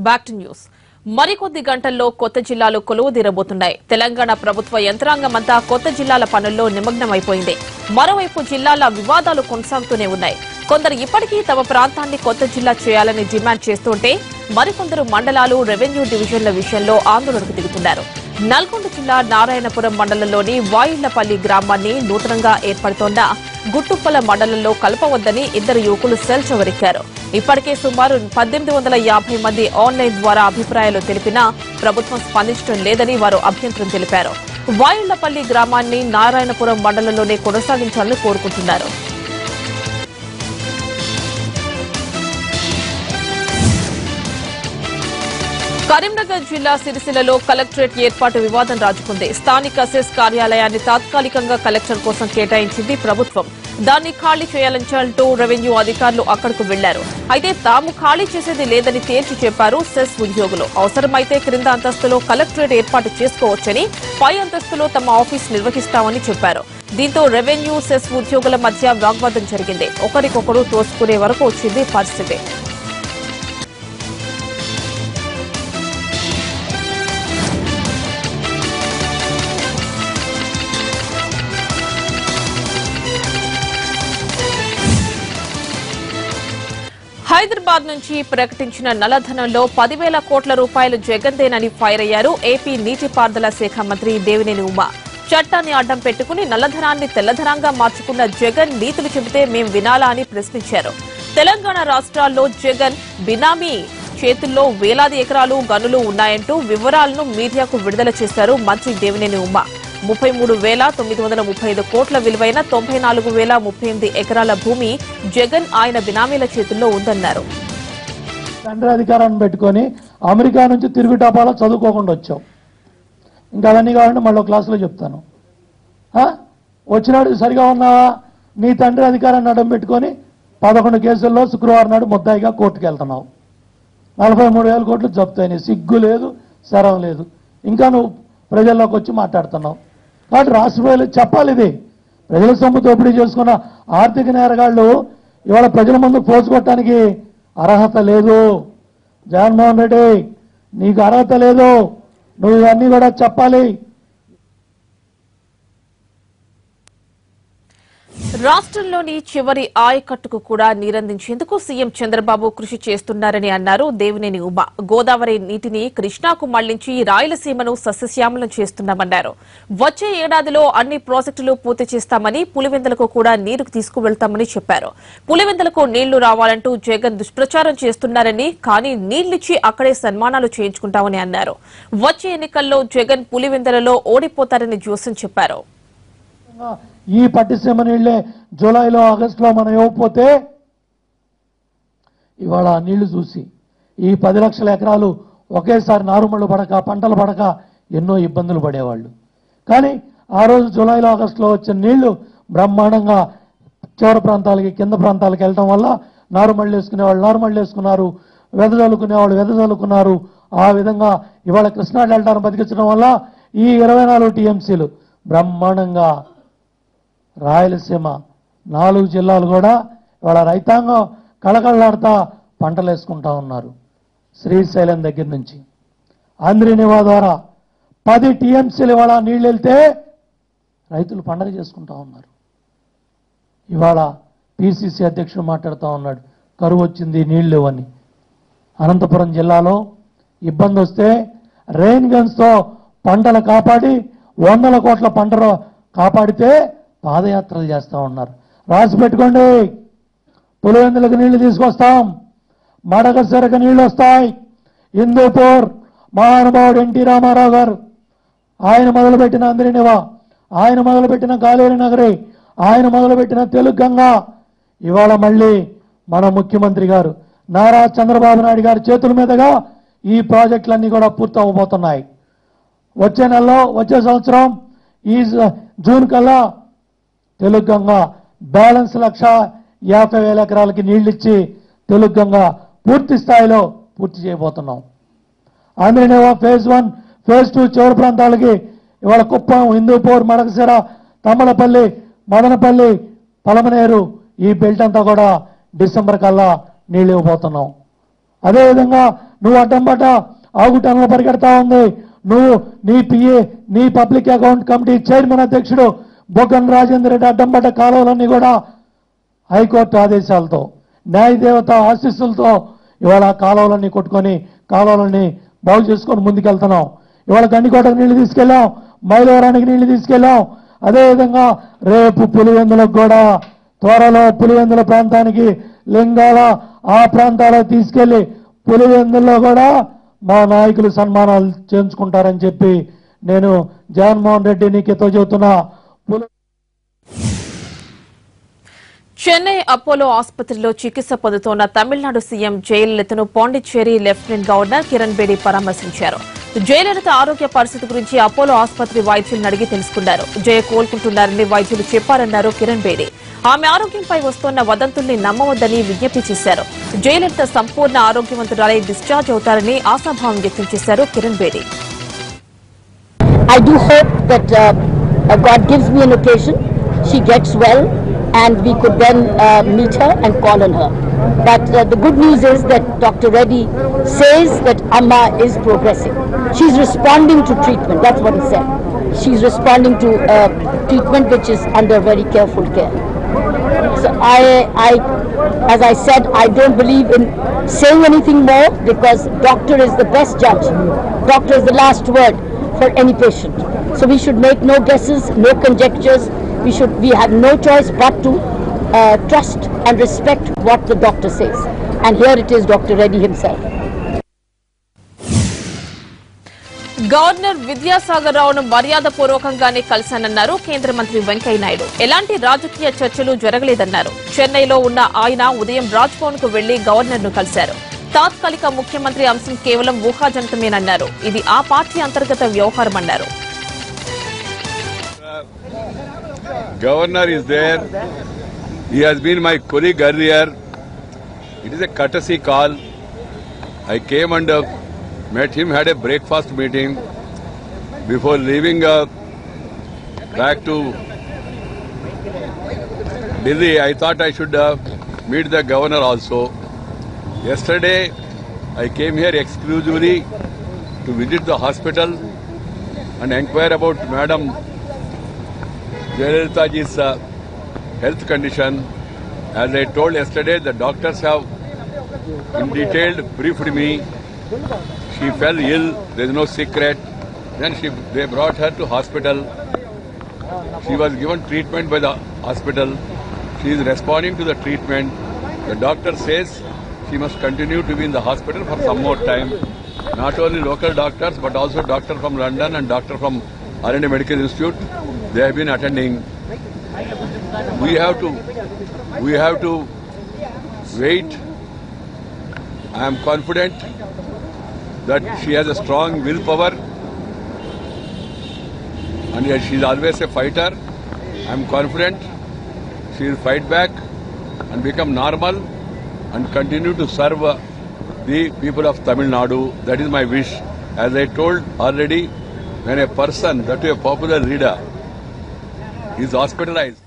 Back to news. మరికొద్ది గంటల్లో కొత్త జిల్లాలు కొలువుదీరబోతున్నాయి. తెలంగాణ ప్రభుత్వ యంత్రాంగమంతా కొత్త జిల్లాల పనుల్లో నిమగ్నమైపోయింది. మరోవైపు జిల్లాల వివాదాలు కొనసాగుతూనే ఉన్నాయి. కొందరు ఇప్పటికీ తమ ప్రాంతాన్ని కొత్త జిల్లా చేయాలని డిమాండ్ చేస్తుంటే మరికొందరు మండలాలు, రెవెన్యూ డివిజన్ల విషయంలో ఆందోళనకు దిగుతున్నారు. నల్గొండ జిల్లా నారాయణపురం మండలంలోని వాయిళ్లపల్లి గ్రామాన్ని నూతనంగా ఏర్పడుతోన్న గుట్టుప్పల మండలంలో కలపవద్దని ఇద్దరు యువకులు సెల్ చెవరెక్కారు. ఇప్పటికే సుమారు 1850 మంది ఆన్లైన్ ద్వారా అభిప్రాయాలు తెలిపినా ప్రభుత్వం స్పందించడం లేదని వారు అభ్యంతరం తెలిపారు. వాయిళ్లపల్లి గ్రామాన్ని నారాయణపురం మండలంలోనే కొనసాగించాలని కోరుకుంటున్నారు. కరీంనగర్ జిల్లా సిరిసిల్లలో కలెక్టరేట్ ఏర్పాటు వివాదం రాజుకుంది. స్థానిక సెస్ కార్యాలయాన్ని తాత్కాలికంగా కలెక్టర్ కోసం కేటాయించింది ప్రభుత్వం. దాన్ని ఖాళీ చేయాలంటూ రెవెన్యూ అధికారులు అక్కడకు వెళ్లారు. అయితే తాము ఖాళీ చేసేది లేదని తేల్చి చెప్పారు సెస్ ఉద్యోగులు. అవసరమైతే క్రింద అంతస్తులో కలెక్టరేట్ ఏర్పాటు చేసుకోవచ్చని, పై అంతస్తులో తమ ఆఫీస్ నిర్వహిస్తామని చెప్పారు. దీంతో రెవెన్యూ, సెస్ ఉద్యోగుల మధ్య వాగ్వాదం జరిగింది. ఒకరికొకరు తోసుకునే వరకు వచ్చింది పరిస్థితి. హైదరాబాద్ నుంచి ప్రకటించిన నల్లధనంలో 10,000 కోట్ల రూపాయలు జగన్దేనని ఫైర్ అయ్యారు ఏపీ నీటిపారుదల శాఖ మంత్రి దేవినేని ఉమ. చట్టాన్ని అడ్డం పెట్టుకుని నల్లధనాన్ని తెల్లధనంగా మార్చుకున్న జగన్ నీతులు చెబితే మేం వినాలా అని ప్రశ్నించారు. తెలంగాణ రాష్ట్రాల్లో జగన్ బినామీ చేతుల్లో వేలాది ఎకరాలు, గనులు ఉన్నాయంటూ వివరాలను మీడియాకు విడుదల చేశారు మంత్రి దేవినేని ఉమ. 33,935 కోట్ల విలువైన 94,038 ఎకరాల భూమి జగన్ ఆయన బినామీల చేతుల్లో ఉందన్నారు. తండ్రి అధికారాన్ని పెట్టుకొని అమెరికా నుంచి తిరుగు టపాలో చదువుకోకుండా వచ్చావు. ఇంకా అవన్నీ కావాలంటే మళ్ళీ క్లాసులో చెప్తాను. వచ్చినాడు సరిగా ఉన్నావా? నీ తండ్రి అధికారాన్ని అడ్డం పెట్టుకొని 11 కేసుల్లో శుక్రవారం నాడు ముద్దాయిగా కోర్టుకు వెళ్తున్నావు. 43,000 కోట్లు జప్తాయి. సిగ్గు లేదు, శరం లేదు. ఇంకా నువ్వు ప్రజల్లోకి వచ్చి మాట్లాడుతున్నావు. కాబట్టి రాష్ట్ర ప్రజలు చెప్పాలి. ఇది ప్రజల సొమ్ము దోపిడీ చేసుకున్న ఆర్థిక నేరగాళ్లు ఇవాళ ప్రజల ముందు పోసుకోవటానికి అర్హత లేదు. జగన్మోహన్ రెడ్డి, నీకు అర్హత లేదు. నువ్వు ఇవన్నీ కూడా చెప్పాలి. రాష్ట్రంలోని చివరి ఆయకట్టుకు కూడా నీరందించేందుకు సీఎం చంద్రబాబు కృషి చేస్తున్నారని అన్నారు దేవినేని ఉమ. గోదావరి నీటిని కృష్ణాకు మళ్లించి రాయలసీమను సస్యశ్యామలం చేస్తున్నామన్నారు. వచ్చే ఏడాదిలో అన్ని ప్రాజెక్టులు పూర్తి చేస్తామని, పులివెందులకు కూడా నీరు తీసుకువెళ్తామని చెప్పారు. పులివెందులకు నీళ్లు రావాలంటూ జగన్ దుష్ప్రచారం చేస్తున్నారని, కానీ నీళ్లిచ్చి అక్కడే సన్మానాలు చేయించుకుంటామని అన్నారు. వచ్చే ఎన్నికల్లో జగన్ పులివెందులలో ఓడిపోతారని జోస్యం చెప్పారు. ఈ పట్టిసీమ నీళ్లే జూలైలో, ఆగస్టులో మనం ఇవ్వకపోతే ఇవాళ నీళ్లు చూసి ఈ 10 లక్షల ఎకరాలు ఒకేసారి నారుమళ్ళు పడక, పంటలు పడక ఎన్నో ఇబ్బందులు పడేవాళ్ళు. కానీ ఆ రోజు జూలైలో, ఆగస్టులో వచ్చిన నీళ్లు బ్రహ్మాండంగా చివరి ప్రాంతాలకి, కింద ప్రాంతాలకు వెళ్ళటం వల్ల నారుమళ్ళు వేసుకునేవాళ్ళు నారుమళ్ళు వేసుకున్నారు, వెదజల్లుకునేవాళ్ళు వెదజల్లుకున్నారు. ఆ విధంగా ఇవాళ కృష్ణా డెల్టాను బతికించడం వల్ల ఈ 24 టీఎంసీలు బ్రహ్మాండంగా రాయలసీమ 4 జిల్లాలు కూడా ఇవాళ రైతాంగం కళకళలాడుతా పంటలు వేసుకుంటా ఉన్నారు. శ్రీశైలం దగ్గర నుంచి ఆంధ్రనివా ద్వారా 10 టీఎంసీలు ఇవాళ నీళ్ళు వెళ్తే రైతులు పండగ చేసుకుంటా ఉన్నారు. ఇవాళ పిసిసి అధ్యక్షుడు మాట్లాడుతూ ఉన్నాడు, కరువు వచ్చింది, నీళ్లు లేవని. అనంతపురం జిల్లాలో ఇబ్బంది వస్తే రెయిన్ గన్స్తో పంటలు కాపాడి 100 కోట్ల పంటలు కాపాడితే పాదయాత్రలు చేస్తూ ఉన్నారు. రాసి పెట్టుకోండి. పులివెందులకు నీళ్లు తీసుకొస్తాం, మడకసిరకు నీళ్లు వస్తాయి. హిందూపూర్ మహానుభావుడు ఎన్టీ రామారావు గారు ఆయన మొదలుపెట్టిన ఆంధ్రనివా, ఆయన మొదలుపెట్టిన కాలేరు నగరి, ఆయన మొదలుపెట్టిన తెలుగు గంగా ఇవాళ మళ్ళీ మన ముఖ్యమంత్రి గారు నారా చంద్రబాబు నాయుడు గారి చేతుల మీదుగా ఈ ప్రాజెక్టులన్నీ కూడా పూర్తి అవ్వబోతున్నాయి. వచ్చే నెలలో, వచ్చే సంవత్సరం ఈ జూన్ కల్లా తెలుగు గంగా బ్యాలెన్స్ 1,50,000 ఎకరాలకి నీళ్ళిచ్చి తెలుగు గంగా పూర్తి స్థాయిలో పూర్తి చేయబోతున్నాం. ఆంధ్రనివా ఫేజ్ 1, ఫేజ్ 2 చివరి ప్రాంతాలకి ఇవాళ కుప్పం, హిందూపూర్, మడకసిర, తమ్మలపల్లి, మదనపల్లి, పలమనేరు ఈ బెల్ట్ అంతా కూడా డిసెంబర్ కల్లా నీళ్ళు ఇవ్వబోతున్నాం. అదేవిధంగా నువ్వు అడ్డంపడ్డ ఆగుటంలో పరిగెడతా ఉంది. నువ్వు నీ పిఏ నీ పబ్లిక్ అకౌంట్ కమిటీ చైర్మన్ అధ్యక్షుడు బొగ్గన రాజేందర్ రెడ్డి అడ్డంపడ్డ కాలువలన్నీ కూడా హైకోర్టు ఆదేశాలతో న్యాయదేవత ఆశీస్సులతో ఇవాళ కాలువలన్నీ కొట్టుకొని కాలువలన్నీ బాగు చేసుకొని ముందుకెళ్తున్నాం. ఇవాళ గండికోటకు నీళ్లు తీసుకెళ్ళాం, మైలవరానికి నీళ్లు తీసుకెళ్ళాం. అదేవిధంగా రేపు పులివెందులకు కూడా త్వరలో పులివెందుల ప్రాంతానికి లింగాల ఆ ప్రాంతాలకు తీసుకెళ్లి పులివెందుల్లో కూడా మా నాయకులు సన్మానాలు చేయించుకుంటారని చెప్పి నేను జగన్మోహన్ రెడ్డి నీకెతో చెబుతున్నా. చెన్నై అపోలో ఆసుపత్రిలో చికిత్స పొందుతోన్న తమిళనాడు సీఎం జయలలితను పాండిచ్చేరి లెఫ్టినెంట్ గవర్నర్ కిరణ్ బేడి పరామర్శించారు. జయలలిత ఆరోగ్య పరిస్థితి గురించి అపోలో ఆసుపత్రి వైద్యులను అడిగి తెలుసుకున్నారు. జయ కోలుకుంటున్నారని వైద్యులు చెప్పారన్నారు కిరణ్ బేడి. ఆమె ఆరోగ్యంపై వస్తోన్న వదంతుల్ని నమ్మవద్దని విజ్ఞప్తి చేశారు. జయలలిత సంపూర్ణ ఆరోగ్యవంతురాలై డిశ్చార్జ్ అవుతారని ఆశాభావం వ్యక్తం చేశారు Kiran Bedi. I do hope that God gives me an occasion, she gets well, and we could then meet her and call on her. But the good news is that Dr. Reddy says that Amma is progressing. She's responding to treatment. That's what he said. She's responding to treatment which is under very careful care. So as I said, I don't believe in saying anything more because doctor is the best judge. Doctor is the last word for any patient. So we should make no guesses, no conjectures. We have no choice but to trust and respect what the doctor says. And here it is Dr. Reddy himself. Governor Vidyasagar రావును మర్యాదపూర్వకంగానే కలిశానన్నారు కేంద్ర మంత్రి వెంకయ్యనాయుడు. ఎలాంటి రాజకీయ చర్చలు జరగలేదన్నారు. చెన్నైలో ఉన్న ఆయన ఉదయం రాజ్భవన్ కు వెళ్లి గవర్నర్ ను కలిశారు. తాత్కాలిక ముఖ్యమంత్రి అంశం కేవలం ఊహాజనితమేనన్నారు. ఇది ఆ పార్టీ అంతర్గత వ్యవహారమన్నారు. Governor is there. He has been my colleague earlier. It is a courtesy call. I came and met him, had a breakfast meeting before leaving back to Delhi. I thought I should meet the governor also. Yesterday, I came here exclusively to visit the hospital and inquire about Madam Jayalalithaji's health condition. As I told yesterday, the doctors have in detail briefed me. She fell ill, there is no secret. Then they brought her to hospital. She was given treatment by the hospital. She is responding to the treatment. The doctor says she must continue to be in the hospital for some more time. Not only local doctors, but also doctor from London and doctor from R&D Medical Institute, they have been attending. We have to wait. I am confident that she has a strong willpower and she is always a fighter. I am confident she will fight back and become normal and continue to serve the people of Tamil Nadu. That is my wish. As I told already, when a person, that is a popular leader, is hospitalized.